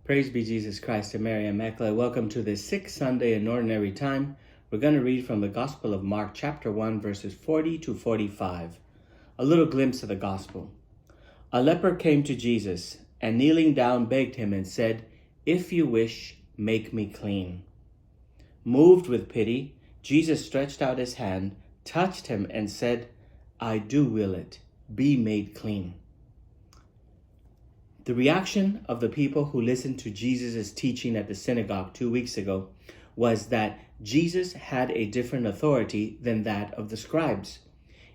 Praise be Jesus Christ and Mary Immaculate. Welcome to the sixth Sunday in Ordinary Time. We're going to read from the Gospel of Mark, chapter 1, verses 40 to 45. A little glimpse of the Gospel. A leper came to Jesus and kneeling down begged him and said, "If you wish, make me clean." Moved with pity, Jesus stretched out his hand, touched him and said, "I do will it. Be made clean." The reaction of the people who listened to Jesus' teaching at the synagogue 2 weeks ago was that Jesus had a different authority than that of the scribes.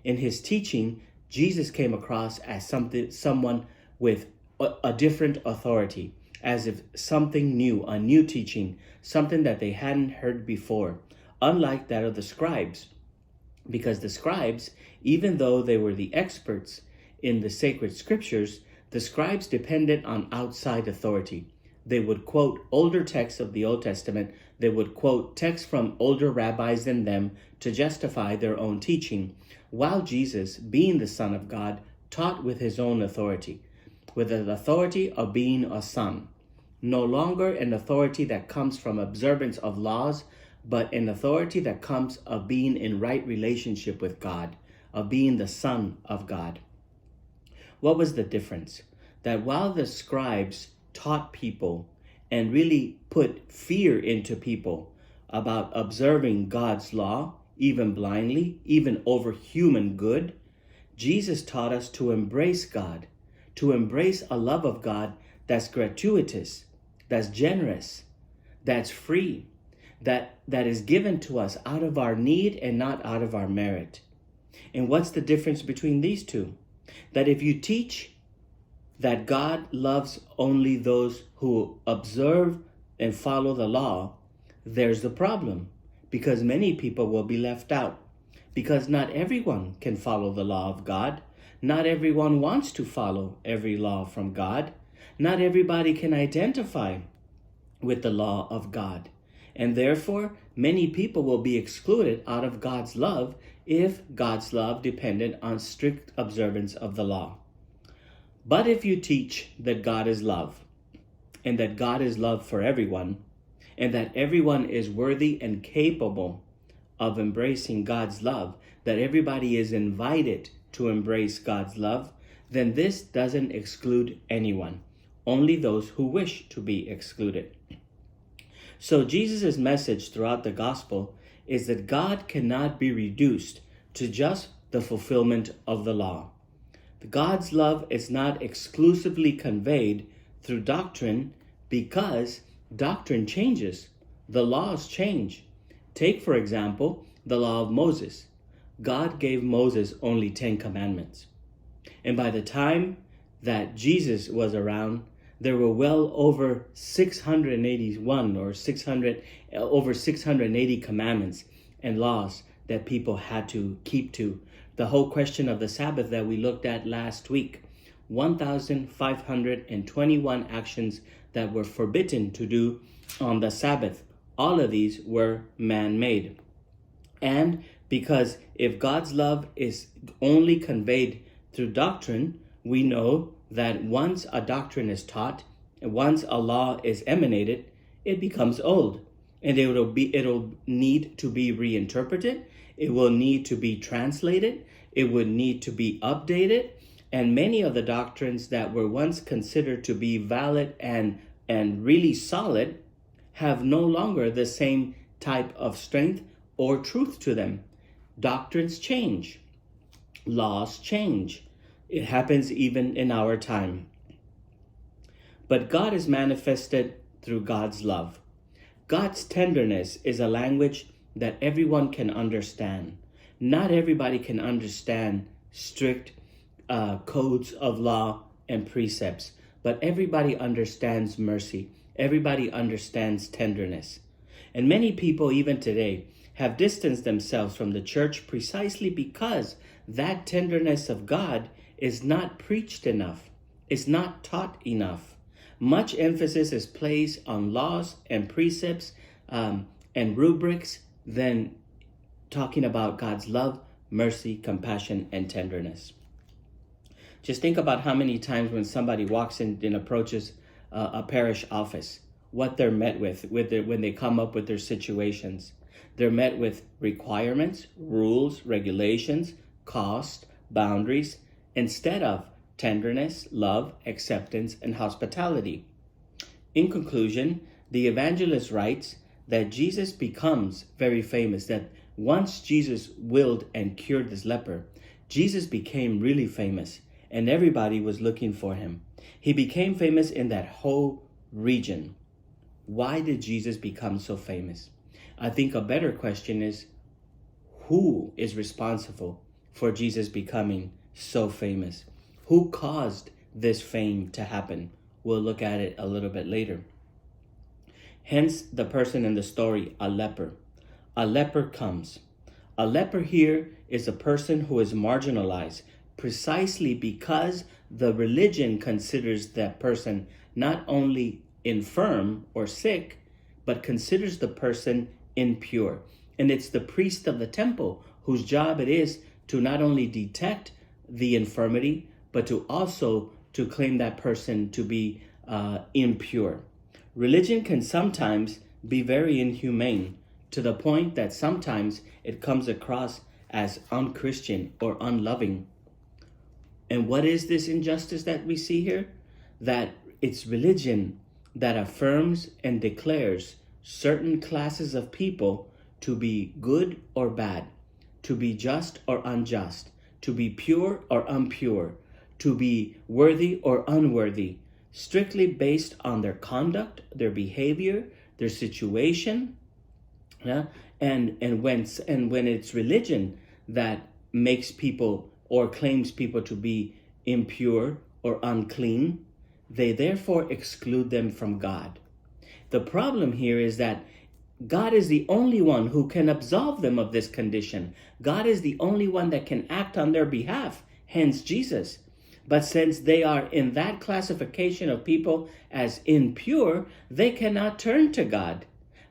In his teaching, Jesus came across as someone with a different authority, as if something new, a new teaching, something that they hadn't heard before, unlike that of the scribes. Because the scribes, even though they were the experts in the sacred scriptures, the scribes depended on outside authority. They would quote older texts of the Old Testament. They would quote texts from older rabbis than them to justify their own teaching, while Jesus, being the Son of God, taught with his own authority, with the authority of being a son. No longer an authority that comes from observance of laws, but an authority that comes of being in right relationship with God, of being the Son of God. What was the difference? That while the scribes taught people and really put fear into people about observing God's law, even blindly, even over human good, Jesus taught us to embrace God, to embrace a love of God that's gratuitous, that's generous, that's free, that is given to us out of our need and not out of our merit. And what's the difference between these two? That if you teach that God loves only those who observe and follow the law, there's the problem, because many people will be left out, because not everyone can follow the law of God. Not everyone wants to follow every law from God. Not everybody can identify with the law of God. And therefore, many people will be excluded out of God's love if God's love depended on strict observance of the law. But if you teach that God is love, and that God is love for everyone, and that everyone is worthy and capable of embracing God's love, that everybody is invited to embrace God's love, then this doesn't exclude anyone, only those who wish to be excluded. So Jesus' message throughout the gospel is that God cannot be reduced to just the fulfillment of the law. God's love is not exclusively conveyed through doctrine, because doctrine changes. The laws change. Take, for example, the law of Moses. God gave Moses only 10 commandments. And by the time that Jesus was around, there were well over 681 or over 680 commandments and laws that people had to keep to. The whole question of the Sabbath that we looked at last week, 1,521 actions that were forbidden to do on the Sabbath. All of these were man-made. And because if God's love is only conveyed through doctrine, we know that once a doctrine is taught, and once a law is emanated, it becomes old, and it'll need to be reinterpreted. It will need to be translated. It would need to be updated, and many of the doctrines that were once considered to be valid and really solid have no longer the same type of strength or truth to them. Doctrines change. Laws change. It happens even in our time. But God is manifested through God's love. God's tenderness is a language that everyone can understand. Not everybody can understand strict codes of law and precepts, but everybody understands mercy. Everybody understands tenderness. And many people, even today, have distanced themselves from the church precisely because that tenderness of God is not preached enough, is not taught enough. Much emphasis is placed on laws and precepts and rubrics than talking about God's love, mercy, compassion, and tenderness. Just think about how many times when somebody walks in and approaches a parish office, what they're met with when they come up with their situations. They're met with requirements, rules, regulations, cost, boundaries, instead of tenderness, love, acceptance, and hospitality. In conclusion, the evangelist writes that Jesus becomes very famous, that once Jesus willed and cured this leper, Jesus became really famous, and everybody was looking for him. He became famous in that whole region. Why did Jesus become so famous? I think a better question is, who is responsible for Jesus becoming so famous? Who caused this fame to happen? We'll look at it a little bit later. Hence the person in the story, a leper. A leper comes. A leper here is a person who is marginalized precisely because the religion considers that person not only infirm or sick, but considers the person impure. And it's the priest of the temple whose job it is to not only detect the infirmity, but to also to claim that person to be impure. Religion can sometimes be very inhumane, to the point that sometimes it comes across as unchristian or unloving. And what is this injustice that we see here? That it's religion that affirms and declares certain classes of people to be good or bad, to be just or unjust, to be pure or impure, to be worthy or unworthy, strictly based on their conduct, their behavior, their situation. Yeah? And when it's religion that makes people or claims people to be impure or unclean, they therefore exclude them from God. The problem here is that God is the only one who can absolve them of this condition. God is the only one that can act on their behalf, hence Jesus. But since they are in that classification of people as impure, they cannot turn to God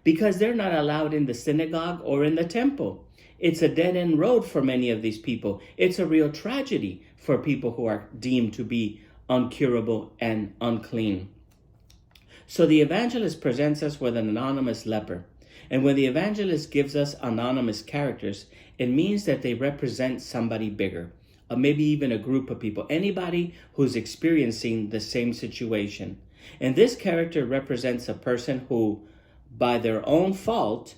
because they're not allowed in the synagogue or in the temple. It's a dead-end road for many of these people. It's a real tragedy for people who are deemed to be uncurable and unclean. So the evangelist presents us with an anonymous leper. And when the evangelist gives us anonymous characters, it means that they represent somebody bigger, or maybe even a group of people, anybody who's experiencing the same situation. And this character represents a person who, by their own fault,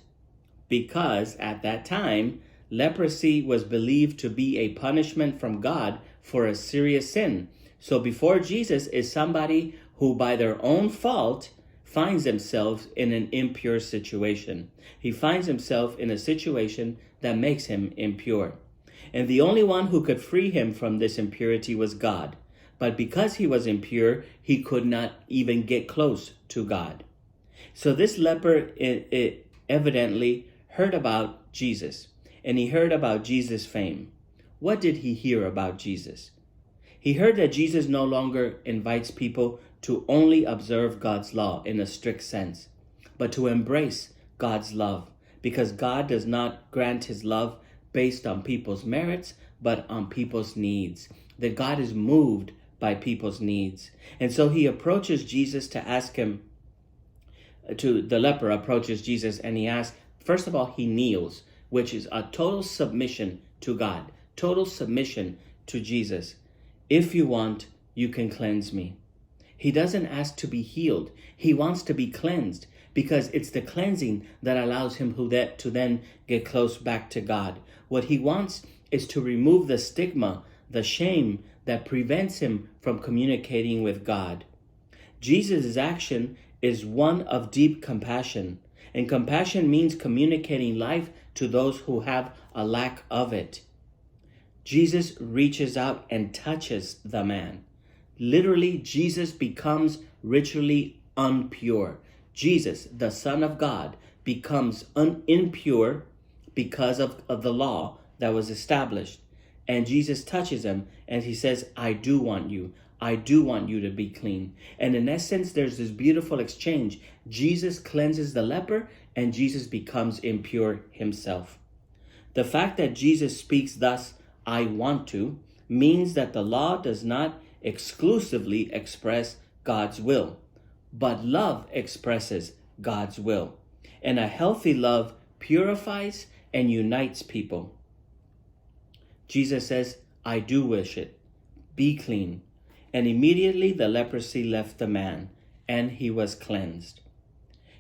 because at that time, leprosy was believed to be a punishment from God for a serious sin. So before Jesus is somebody who, by their own fault, finds themselves in an impure situation. He finds himself in a situation that makes him impure. And the only one who could free him from this impurity was God. But because he was impure, he could not even get close to God. So this leper evidently heard about Jesus, and he heard about Jesus' fame. What did he hear about Jesus? He heard that Jesus no longer invites people to only observe God's law in a strict sense, but to embrace God's love, because God does not grant his love based on people's merits, but on people's needs. That God is moved by people's needs. And so he approaches Jesus to ask him, the leper approaches Jesus and he asks, first of all, he kneels, which is a total submission to God, total submission to Jesus. If you want, you can cleanse me. He doesn't ask to be healed. He wants to be cleansed because it's the cleansing that allows him to then get close back to God. What he wants is to remove the stigma, the shame that prevents him from communicating with God. Jesus' action is one of deep compassion. And compassion means communicating life to those who have a lack of it. Jesus reaches out and touches the man. Literally, Jesus becomes ritually impure. Jesus, the Son of God, becomes impure because of the law that was established. And Jesus touches him and he says, I do want you. I do want you to be clean. And in essence, there's this beautiful exchange. Jesus cleanses the leper and Jesus becomes impure himself. The fact that Jesus speaks thus, I want to, means that the law does not exclusively express God's will. but love expresses God's will. And a healthy love purifies and unites people. Jesus says, I do wish it. Be clean. And immediately the leprosy left the man, and he was cleansed.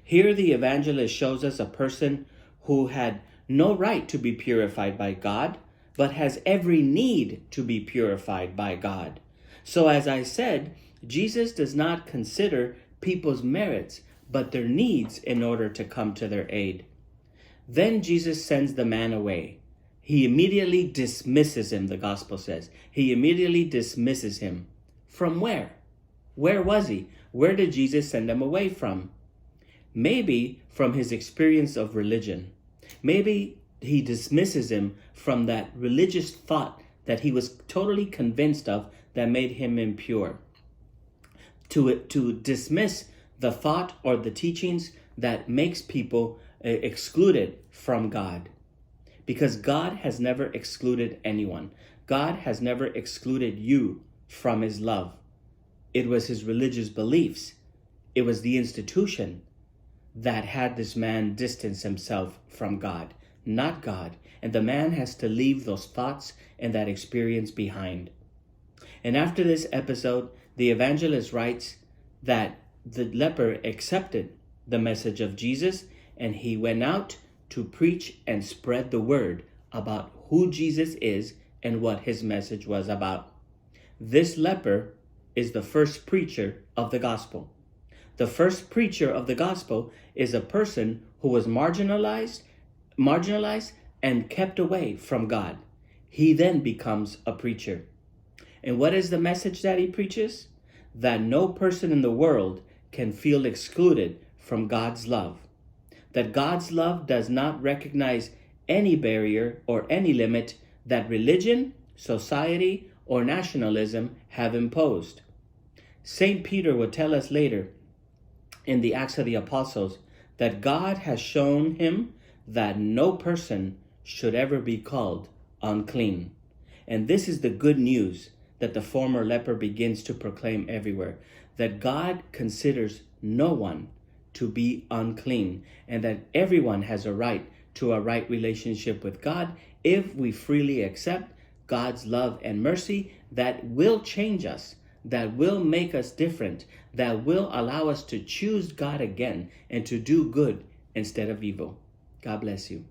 Here the evangelist shows us a person who had no right to be purified by God, but has every need to be purified by God. So as I said, Jesus does not consider people's merits, but their needs in order to come to their aid. Then Jesus sends the man away. He immediately dismisses him, the gospel says. He immediately dismisses him. From where? Where was he? Where did Jesus send him away from? Maybe from his experience of religion. Maybe he dismisses him from that religious thought that he was totally convinced of that made him impure. To dismiss the thought or the teachings that makes people excluded from God. Because God has never excluded anyone. God has never excluded you from his love. It was his religious beliefs. It was the institution that had this man distance himself from God, not God. And the man has to leave those thoughts and that experience behind. And after this episode, the evangelist writes that the leper accepted the message of Jesus, and he went out to preach and spread the word about who Jesus is and what his message was about. This leper is the first preacher of the gospel. The first preacher of the gospel is a person who was marginalized and kept away from God. He then becomes a preacher. And what is the message that he preaches? That no person in the world can feel excluded from God's love. That God's love does not recognize any barrier or any limit that religion, society, or nationalism have imposed. St. Peter would tell us later in the Acts of the Apostles that God has shown him that no person should ever be called unclean. And this is the good news that the former leper begins to proclaim everywhere, that God considers no one to be unclean, and that everyone has a right to a right relationship with God if we freely accept God's love and mercy that will change us, that will make us different, that will allow us to choose God again and to do good instead of evil. God bless you.